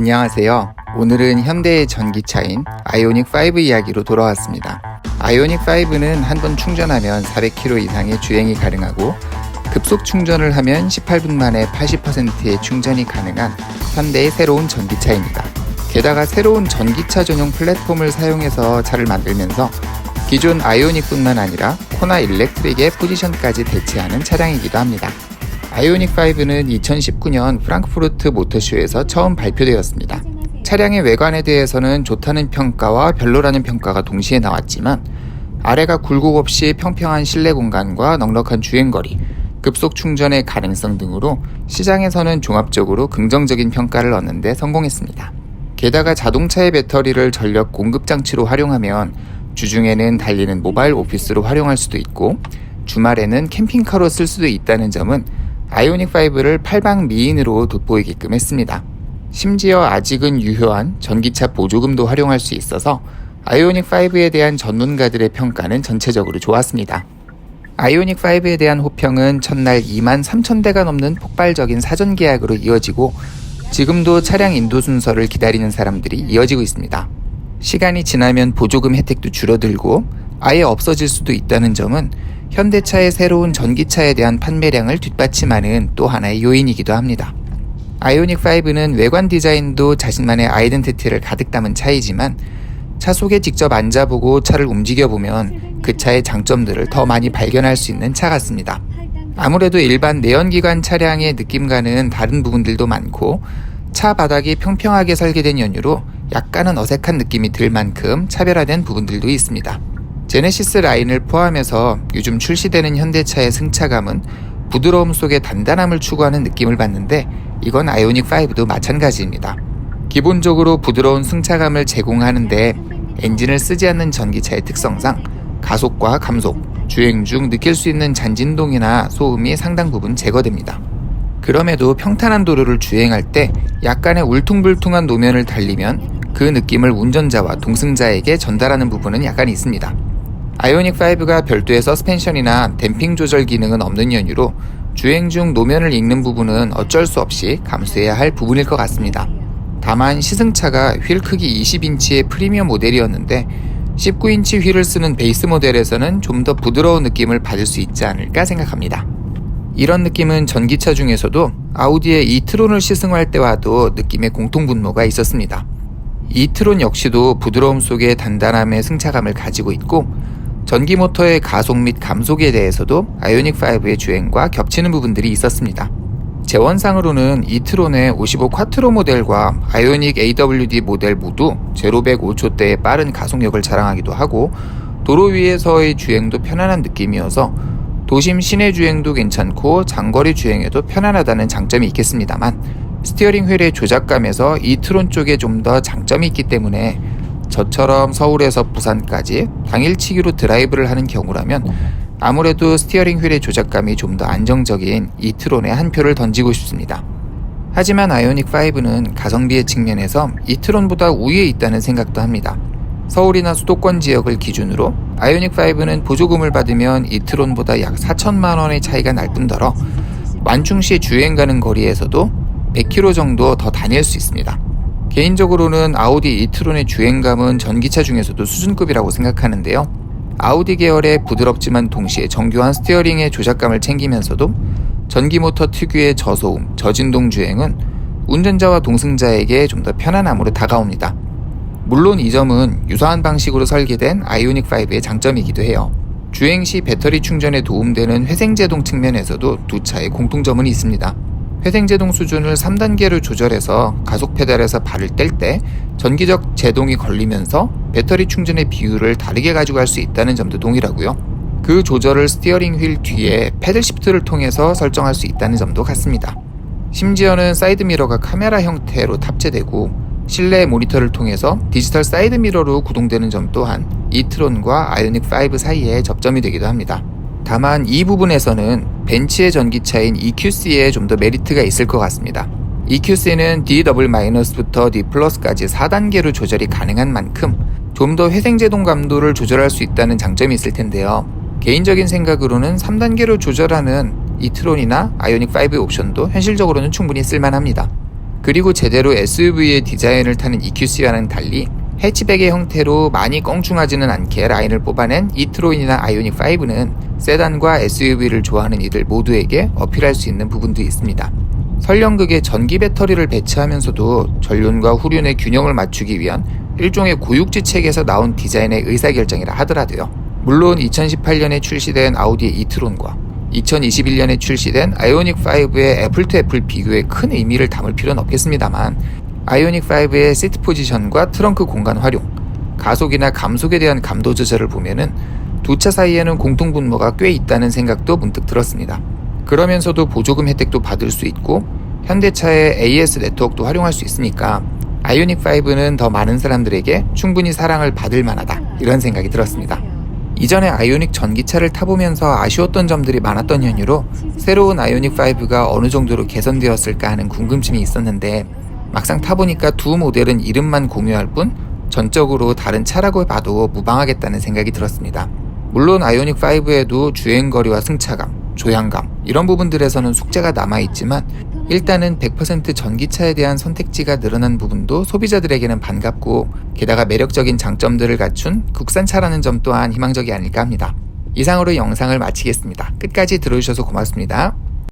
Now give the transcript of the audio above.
안녕하세요. 오늘은 현대의 전기차인 아이오닉5 이야기로 돌아왔습니다. 아이오닉5는 한 번 충전하면 400km 이상의 주행이 가능하고 급속 충전을 하면 18분 만에 80%의 충전이 가능한 현대의 새로운 전기차입니다. 게다가 새로운 전기차 전용 플랫폼을 사용해서 차를 만들면서 기존 아이오닉뿐만 아니라 코나 일렉트릭의 포지션까지 대체하는 차량이기도 합니다. 아이오닉5는 2019년 프랑크푸르트 모터쇼에서 처음 발표되었습니다. 차량의 외관에 대해서는 좋다는 평가와 별로라는 평가가 동시에 나왔지만 아래가 굴곡 없이 평평한 실내 공간과 넉넉한 주행거리, 급속 충전의 가능성 등으로 시장에서는 종합적으로 긍정적인 평가를 얻는 데 성공했습니다. 게다가 자동차의 배터리를 전력 공급 장치로 활용하면 주중에는 달리는 모바일 오피스로 활용할 수도 있고 주말에는 캠핑카로 쓸 수도 있다는 점은 아이오닉5를 팔방 미인으로 돋보이게끔 했습니다. 심지어 아직은 유효한 전기차 보조금도 활용할 수 있어서 아이오닉5에 대한 전문가들의 평가는 전체적으로 좋았습니다. 아이오닉5에 대한 호평은 첫날 23,000대가 넘는 폭발적인 사전 계약으로 이어지고 지금도 차량 인도 순서를 기다리는 사람들이 이어지고 있습니다. 시간이 지나면 보조금 혜택도 줄어들고 아예 없어질 수도 있다는 점은 현대차의 새로운 전기차에 대한 판매량을 뒷받침하는 또 하나의 요인이기도 합니다. 아이오닉5는 외관 디자인도 자신만의 아이덴티티를 가득 담은 차이지만 차 속에 직접 앉아보고 차를 움직여보면 그 차의 장점들을 더 많이 발견할 수 있는 차 같습니다. 아무래도 일반 내연기관 차량의 느낌과는 다른 부분들도 많고 차 바닥이 평평하게 설계된 연유로 약간은 어색한 느낌이 들 만큼 차별화된 부분들도 있습니다. 제네시스 라인을 포함해서 요즘 출시되는 현대차의 승차감은 부드러움 속에 단단함을 추구하는 느낌을 받는데 이건 아이오닉5도 마찬가지입니다. 기본적으로 부드러운 승차감을 제공하는데 엔진을 쓰지 않는 전기차의 특성상 가속과 감속, 주행 중 느낄 수 있는 잔진동이나 소음이 상당 부분 제거됩니다. 그럼에도 평탄한 도로를 주행할 때 약간의 울퉁불퉁한 노면을 달리면 그 느낌을 운전자와 동승자에게 전달하는 부분은 약간 있습니다. 아이오닉5가 별도의 서스펜션이나 댐핑 조절 기능은 없는 연유로 주행 중 노면을 읽는 부분은 어쩔 수 없이 감수해야 할 부분일 것 같습니다. 다만 시승차가 휠 크기 20인치의 프리미엄 모델이었는데 19인치 휠을 쓰는 베이스 모델에서는 좀 더 부드러운 느낌을 받을 수 있지 않을까 생각합니다. 이런 느낌은 전기차 중에서도 아우디의 이트론을 시승할 때와도 느낌의 공통분모가 있었습니다. 이트론 역시도 부드러움 속에 단단함의 승차감을 가지고 있고 전기 모터의 가속 및 감속에 대해서도 아이오닉5의 주행과 겹치는 부분들이 있었습니다. 재원상으로는 이트론의 55 쿼트로 모델과 아이오닉 AWD 모델 모두 0-100 5초대의 빠른 가속력을 자랑하기도 하고 도로 위에서의 주행도 편안한 느낌이어서 도심 시내 주행도 괜찮고 장거리 주행에도 편안하다는 장점이 있겠습니다만 스티어링 휠의 조작감에서 이트론 쪽에 좀 더 장점이 있기 때문에 저처럼 서울에서 부산까지 당일치기로 드라이브를 하는 경우라면 아무래도 스티어링 휠의 조작감이 좀 더 안정적인 이트론에 한 표를 던지고 싶습니다. 하지만 아이오닉5는 가성비의 측면에서 이트론보다 우위에 있다는 생각도 합니다. 서울이나 수도권 지역을 기준으로 아이오닉5는 보조금을 받으면 이트론보다 약 4천만원의 차이가 날 뿐더러 완충시 주행 가는 거리에서도 100km 정도 더 다닐 수 있습니다. 개인적으로는 아우디 이트론의 주행감은 전기차 중에서도 수준급이라고 생각하는데요. 아우디 계열의 부드럽지만 동시에 정교한 스티어링의 조작감을 챙기면서도 전기모터 특유의 저소음, 저진동 주행은 운전자와 동승자에게 좀 더 편안함으로 다가옵니다. 물론 이 점은 유사한 방식으로 설계된 아이오닉5의 장점이기도 해요. 주행 시 배터리 충전에 도움되는 회생제동 측면에서도 두 차의 공통점은 있습니다. 회생제동 수준을 3단계로 조절해서 가속 페달에서 발을 뗄 때 전기적 제동이 걸리면서 배터리 충전의 비율을 다르게 가져갈 수 있다는 점도 동일하고요. 그 조절을 스티어링 휠 뒤에 패들 시프트를 통해서 설정할 수 있다는 점도 같습니다. 심지어는 사이드미러가 카메라 형태로 탑재되고 실내 모니터를 통해서 디지털 사이드미러로 구동되는 점 또한 이트론과 아이오닉5 사이에 접점이 되기도 합니다. 다만 이 부분에서는 벤츠의 전기차인 EQC에 좀 더 메리트가 있을 것 같습니다. EQC는 DW-부터 D+까지 4단계로 조절이 가능한 만큼 좀 더 회생제동 감도를 조절할 수 있다는 장점이 있을 텐데요. 개인적인 생각으로는 3단계로 조절하는 이트론이나 아이오닉5의 옵션도 현실적으로는 충분히 쓸만합니다. 그리고 제대로 SUV의 디자인을 타는 EQC와는 달리 해치백의 형태로 많이 껑충하지는 않게 라인을 뽑아낸 이트로인이나 아이오닉5는 세단과 SUV를 좋아하는 이들 모두에게 어필할 수 있는 부분도 있습니다. 설령극에 전기 배터리를 배치하면서도 전륜과 후륜의 균형을 맞추기 위한 일종의 고육지책에서 나온 디자인의 의사결정이라 하더라도요. 물론 2018년에 출시된 아우디의 이트론과 2021년에 출시된 아이오닉5의 애플 투 애플 비교에 큰 의미를 담을 필요는 없겠습니다만 아이오닉5의 시트 포지션과 트렁크 공간 활용, 가속이나 감속에 대한 감도 조절을 보면은 두 차 사이에는 공통 분모가 꽤 있다는 생각도 문득 들었습니다. 그러면서도 보조금 혜택도 받을 수 있고 현대차의 AS 네트워크도 활용할 수 있으니까 아이오닉5는 더 많은 사람들에게 충분히 사랑을 받을 만하다 이런 생각이 들었습니다. 이전에 아이오닉 전기차를 타보면서 아쉬웠던 점들이 많았던 연유로 새로운 아이오닉5가 어느 정도로 개선되었을까 하는 궁금증이 있었는데 막상 타보니까 두 모델은 이름만 공유할 뿐 전적으로 다른 차라고 봐도 무방하겠다는 생각이 들었습니다. 물론 아이오닉5에도 주행거리와 승차감, 조향감 이런 부분들에서는 숙제가 남아있지만 일단은 100% 전기차에 대한 선택지가 늘어난 부분도 소비자들에게는 반갑고 게다가 매력적인 장점들을 갖춘 국산차라는 점 또한 희망적이 아닐까 합니다. 이상으로 영상을 마치겠습니다. 끝까지 들어주셔서 고맙습니다.